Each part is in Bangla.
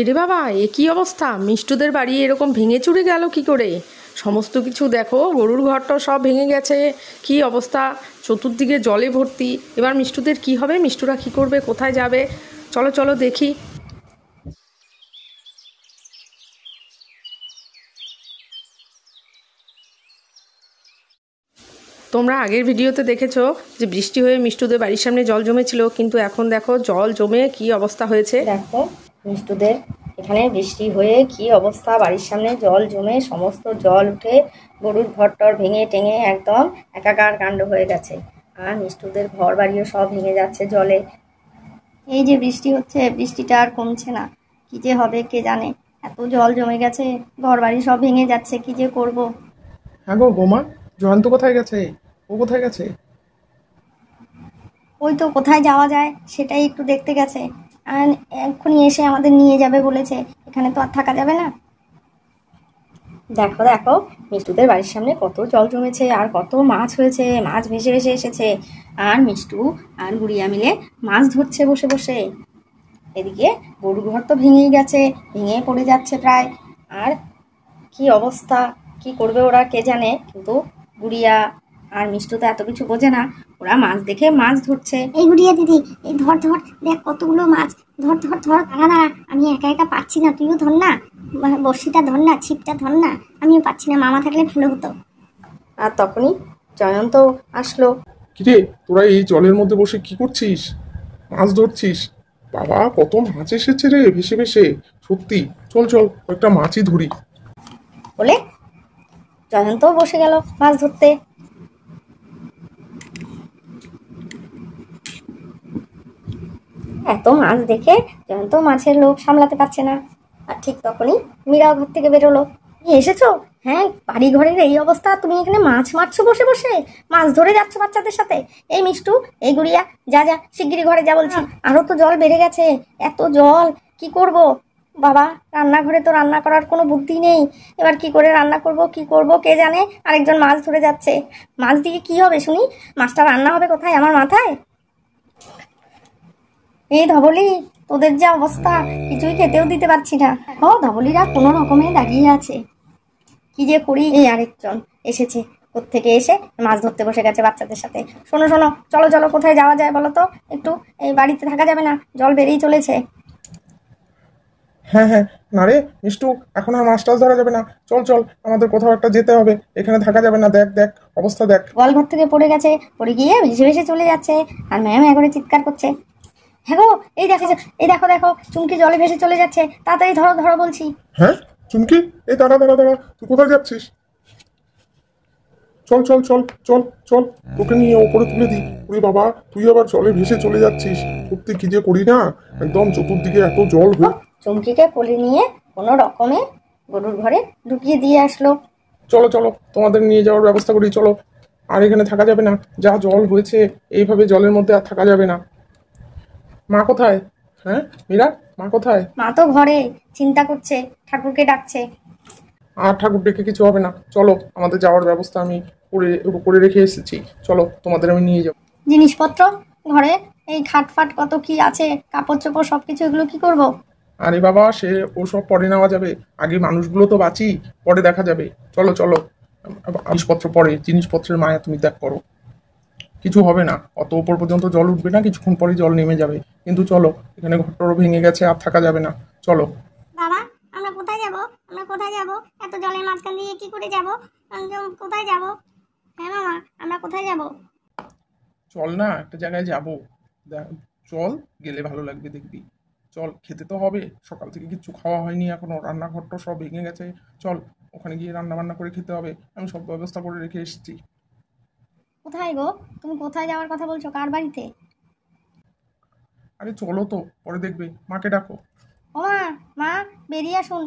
এরে বাবা, এ কি অবস্থা! মিষ্টুদের বাড়ি এরকম ভেঙে চুরে গেল কি করে? সমস্ত কিছু দেখো, গরুর ঘরটা সব ভেঙে গেছে। কি অবস্থা! চতুর্দিকে জলে ভর্তি। এবার মিষ্টুদের কি হবে? মিষ্টুরা কি করবে? কোথায় যাবে? চলো চলো দেখি। তোমরা আগের ভিডিওতে দেখেছো যে বৃষ্টি হয়ে মিষ্টুদের বাড়ির সামনে জল জমেছিল, কিন্তু এখন দেখো জল জমে কি অবস্থা হয়েছে। দেখো মিষ্টুদের এখানে বৃষ্টি হয়ে কি অবস্থা, বাড়ির সামনে জল জমে সমস্ত জল উঠে গরুর ঘরটর ভেঙে টেঙে একদম একাকার কাণ্ড হয়ে গেছে। আর মিষ্টুদের ঘর বাড়িও সব ভেঙে যাচ্ছে জলে। এই যে বৃষ্টি হচ্ছে, বৃষ্টিটা আর কমছে না। কি যে হবে কে জানে, এত জল জমে গেছে, ঘর বাড়ি সব ভেঙে যাচ্ছে, কি যে করব। হ্যাঁ গো বৌমা, জয়ন্ত কোথায় গেছে? ও কোথায় গেছে? ওই তো কোথায় যাওয়া যায় সেটাই একটু দেখতে গেছে, আর এক্ষুনি এসে আমাদের নিয়ে যাবে বলেছে। এখানে তো আর থাকা যাবে না। দেখো দেখো মিষ্টুদের বাড়ির সামনে কত জল জমেছে, আর কত মাছ হয়েছে, মাছ ভেসে ভেসে এসেছে। আর মিষ্টু আর গুড়িয়া মিলে মাছ ধরছে বসে বসে। এদিকে গরুর ঘর তো ভেঙেই গেছে, ভেঙে পড়ে যাচ্ছে প্রায়। আর কি অবস্থা, কি করবে ওরা কে জানে। কিন্তু গুড়িয়া আর মিষ্টু তো এত কিছু বোঝে না, ওরা মাছ দেখে মাছ ধরছে। এই গুড়িয়া দিদি, এই ধর ধর, দেখ কতগুলো মাছ। ধর ধর ধর, দাঁড়া দাঁড়া, আমি একা একা পাচ্ছি না, তুইও ধর না। বড়শিটা ধর না, ছিপটা ধর না, আমিও পাচ্ছি না, মামা থাকলে ভালো হতো। আর তখনই জয়ন্ত আসলো। কিরে, তোরা এই জলের মধ্যে বসে কি করছিস? মাছ ধরছিস? বাবা, কত মাছ এসেছে রে ভেসে ভেসে। সত্যি, চল চল একটা মাছই ধরি। বলে জয়ন্ত বসে গেল মাছ ধরতে। এত মাছ দেখে জয়ন্ত মাছের লোভ সামলাতে পারছে না। আর ঠিক তখনই মীরাও ঘর থেকে বেরোলো। তুমি এসেছো? হ্যাঁ, বাড়ি ঘরের এই অবস্থা, তুমি এখানে মাছ মারছো বসে বসে, মাছ ধরে যাচ্ছ বাচ্চাদের সাথে। এই মিষ্টু, এই গুড়িয়া, যা যা শিগগিরই ঘরে যা বলছি, আরো তো জল বেড়ে গেছে। এত জল কি করব বাবা, রান্নাঘরে তো রান্না করার কোনো বুদ্ধি নেই। এবার কি করে রান্না করব, কি করব কে জানে। আরেকজন মাছ ধরে যাচ্ছে, মাছ দিয়ে কি হবে শুনি? মাছটা রান্না হবে কোথায়, আমার মাথায়? এই ধবলি, তোদের যা অবস্থা, কিছুই খেতেও দিতে পারছি না। ও ধবলিরা কোনো রকমে দাঁড়িয়ে আছে, কি যে করি। এই আরেকজন এসেছে, কোত্থেকে এসে মাছ ধরতে বসে গেছে বাচ্চাদের সাথে। শোনো শোনো, চলো চলো, কোথায় যাওয়া যায় বলো তো একটু? এই বাড়িতে থাকা যাবে না, জল বেড়েই চলেছে। হ্যাঁ হ্যাঁ, না রে মিষ্টু, এখন আর মাছ টাছ ধরা যাবে না। চল চল, আমাদের কোথাও একটা যেতে হবে, এখানে থাকা যাবে না। দেখ দেখ অবস্থা দেখ। গোয়ালঘর থেকে পড়ে গেছে, পড়ে গিয়ে ভেসে ভেসে চলে যাচ্ছে, আর ম্যাম করে চিৎকার করছে। হ্যাঁ গো, এই দেখো, এই দেখো দেখো, চুমকি জলে ভেসে চলে যাচ্ছে, তাড়াতাড়ি ধরো ধরো বলছি। হ্যাঁ চুমকি, এই দাঁড়া দাঁড়া দাঁড়া, তুই কোথায় যাচ্ছিস? চল চল চল চল চল, তোকে নিয়ে ওপরে তুলে দিই। ওরে বাবা, তুই আবার জলে ভেসে চলে যাচ্ছিস। সত্যি কি যে করি না, একদম চতুর্দিকে এত জল হয়ে। চুমকিকে কোলে নিয়ে কোনো রকমে গরুর ঘরে ঢুকিয়ে দিয়ে আসলো। চলো চলো, তোমাদের নিয়ে যাওয়ার ব্যবস্থা করি, চলো। আর এখানে থাকা যাবে না, যা জল হয়েছে, এইভাবে জলের মধ্যে আর থাকা যাবে না। মা কোথায়? হ্যাঁ মীরা, মা কোথায়? মা তো ঘরে চিন্তা করছে, ঠাকুরকে ডাকছে। আর ঠাকুর ডেকে কিছু হবে না, চলো, আমাদের যাওয়ার ব্যবস্থা আমি করে রেখে এসেছি। চলো, তোমাদের আমি নিয়ে যাবো। জিনিসপত্র ঘরে, এই খাট ফাট কত কি আছে, কাপড় চোপড় সবকিছু, এগুলো কি করব? আরে বাবা, সে ওসব পরে নেওয়া যাবে, আগে মানুষগুলো তো বাঁচি, পরে দেখা যাবে। চলো চলো, জিনিসপত্র পরে, জিনিসপত্রের মায়া তুমি ত্যাগ করো। কিছু হবে না, অত উপর পর্যন্ত জল উঠবে না, কিছুক্ষণ পরে জল নেমে যাবে। কিন্তু চলো, এখানে ঘরটরও ভেঙে গেছে, আর থাকা যাবে না, চলো। বাবা, আমরা কোথায় যাব? আমরা কোথায় যাব? এত জলের মাঝখান দিয়ে কি করে যাব? কোথায় যাব? হ্যাঁ মামা, আমরা কোথায় যাব? চল না, একটা জায়গায় যাবো। চল, গেলে ভালো লাগবে দেখবি। চল, খেতে তো হবে, সকাল থেকে কিচ্ছু খাওয়া হয়নি এখনো, রান্নাঘরটা সব ভেঙে গেছে। চল, ওখানে গিয়ে রান্না বান্না করে খেতে হবে, আমি সব ব্যবস্থা করে রেখে এসেছি। কোথায় গো, তুমি কোথায় যাওয়ার কথা বলছো, কার বাড়িতে? আরে চলো তো, পরে দেখবে, মাকে ডাকো। ও মা, মা বেরিয়ে আসুন।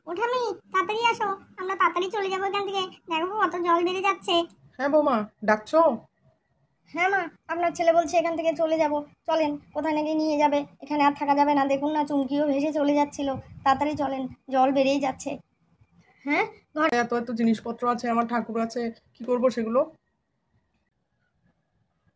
ওঠামি, তাড়াতাড়ি আসো, আমরা তাড়াতাড়ি চলে যাবো এখান থেকে। দেখো কত জল বেড়ে যাচ্ছে। হ্যাঁ বৌমা, ডাকছো? হ্যাঁ মা, আপনার ছেলে বলছে এখান থেকে চলে যাব, চলেন, কোথায় নাকি নিয়ে যাবে। এখানে আর থাকা যাবে না, দেখুন না চুমকিও ভেসে চলে যাচ্ছিল। তাড়াতাড়ি চলেন, জল বেড়েই যাচ্ছে। হ্যাঁ, এত এত জিনিসপত্র আছে, আমার ঠাকুর আছে, কি করব সেগুলো?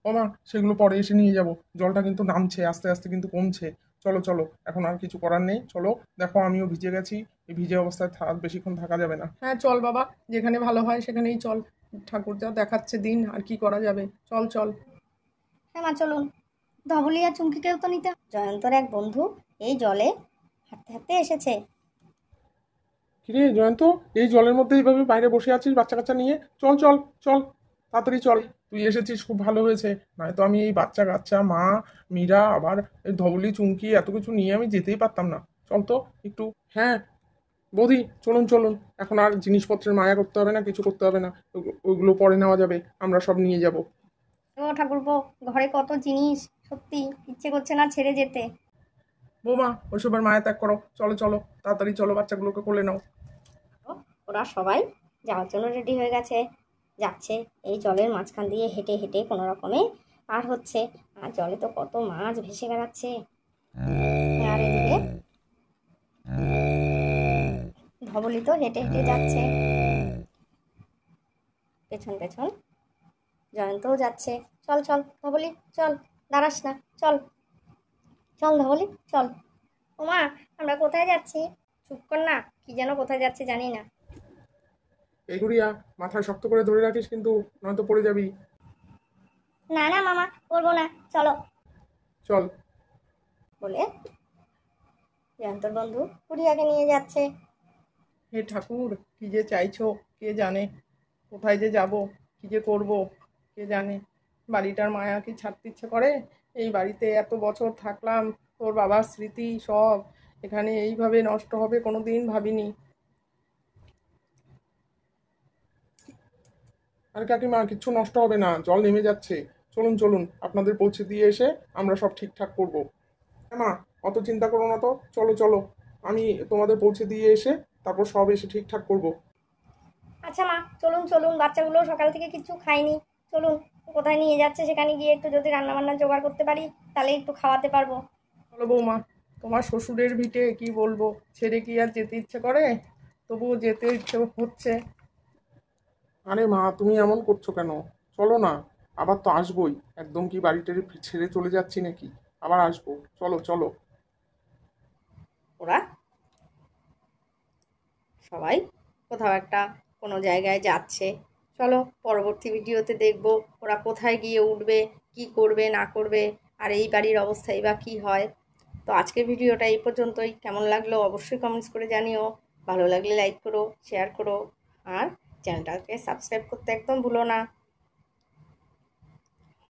ও মা, সেগুলো পরে এসে নিয়ে যাব। জলটা কিন্তু নামছে আস্তে আস্তে, কিন্তু কমছে। চলো চলো, এখন আর কিছু করার নেই, চলো। দেখো আমিও ভিজে গেছি, এই ভিজে অবস্থায় বেশিক্ষণ থাকা যাবে না। হ্যাঁ চল বাবা, যেখানে ভালো হয় সেখানেই চল। ঠাকুর যা দেখাচ্ছে দিন, আর কি করা যাবে, চল চল। হ্যাঁ মা চলুন, ধবলি আর চুমকিকেও তো নিতে। জয়ন্তর এক বন্ধু এই জলে হাঁটতে হাঁটতে এসেছে। কিরে জয়ন্ত, এই জলের মধ্যে এইভাবে বাইরে বসে আছিস বাচ্চা কাচ্চা নিয়ে? চল চল চল, তাড়াতাড়ি চল। তুই এসেছিস খুব ভালো হয়েছে, নয়তো আমি এই বাচ্চা কাচ্চা, মা, মীরা, আবার এই ধবলি চুমকি এত কিছু নিয়ে আমি যেতেই পারতাম না। চল তো একটু। হ্যাঁ বৌদি, চলুন চলুন, এখন আর জিনিসপত্রের মায়া করতে হবে না, কিছু করতে হবে না, ওইগুলো পরে নেওয়া যাবে, আমরা সব নিয়ে যাব। ও ঠাকুরপো, ঘরে কত জিনিস, সত্যি ইচ্ছে করছে না ছেড়ে যেতে। বৌমা, ওইসবের মায়া ত্যাগ করো, চলো চলো, তাড়াতাড়ি চলো, বাচ্চাগুলোকে কোলে নাও। ওরা সবাই যাওয়ার জন্য রেডি হয়ে গেছে, যাচ্ছে এই জলের মাঝখান দিয়ে হেঁটে হেঁটে কোনো রকমে পার হচ্ছে। আর জলে তো কত মাছ ভেসে বেড়াচ্ছে। আর এদিকে ধবলি তো হেঁটে হেঁটে যাচ্ছে, পেছন পেছন জয়ন্তও যাচ্ছে। চল চল ধবলি, চল, দাঁড়াস না, চল চল ধবলি চল। ওমা, আমরা কোথায় যাচ্ছি? চুপ কর না, কি যেন কোথায় যাচ্ছি জানি না। এই গুড়িয়া, মাথায় শক্ত করে ধরে রাখিস কিন্তু, নয়তো পড়ে যাবি। না না মামা, করবো না, চলো। চল। বলে জয়ন্তর বন্ধু কুড়িয়াকে নিয়ে যাচ্ছে। হে ঠাকুর, কি যে চাইছো কে জানে, কোথায় যে যাব, কি যে করব কে জানে। বাড়িটার মায়া কি ছাড়তে ইচ্ছে করে? এই বাড়িতে এত বছর থাকলাম, তোর বাবার স্মৃতি সব এখানে এইভাবে নষ্ট হবে কোনো দিন ভাবিনি। আর কাকিমা, কিচ্ছু নষ্ট হবে না, জল নেমে যাচ্ছে। চলুন চলুন, আপনাদের পৌঁছে দিয়ে এসে আমরা সব ঠিকঠাক করব। হ্যাঁ মা, অত চিন্তা করো না তো, চলো চলো, আমি তোমাদের পৌঁছে দিয়ে এসে তারপর সব এসে ঠিকঠাক করব। আচ্ছা মা, চলুন চলুন, বাচ্চাগুলো সকাল থেকে কিছু খায়নি, চলুন। কোথায় নিয়ে যাচ্ছে সেখানে গিয়ে একটু যদি রান্না বান্না জোগাড় করতে পারি তাহলে একটু খাওয়াতে পারবো। বলো বৌমা, তোমার শ্বশুরের ভিটে কি বলবো, ছেড়ে কি আর যেতে ইচ্ছে করে? তবুও যেতে ইচ্ছে হচ্ছে। আরে মা, তুমি এমন করছো কেন? চলো না, আবার তো আসবোই, একদম কি বাড়িটা ছেড়ে চলে যাচ্ছি নাকি? আবার আসবো, চলো চলো। ওরা সবাই কোথাও একটা কোনো জায়গায় যাচ্ছে। চলো পরবর্তী ভিডিওতে দেখবো ওরা কোথায় গিয়ে উঠবে, কি করবে না করবে, আর এই বাড়ির অবস্থাই বা কী হয়। তো আজকের ভিডিওটা এই পর্যন্তই। কেমন লাগলো অবশ্যই কমেন্টস করে জানিও। ভালো লাগলে লাইক করো, শেয়ার করো, আর চ্যানেলটাকে সাবস্ক্রাইব করতে একদম ভুলো না।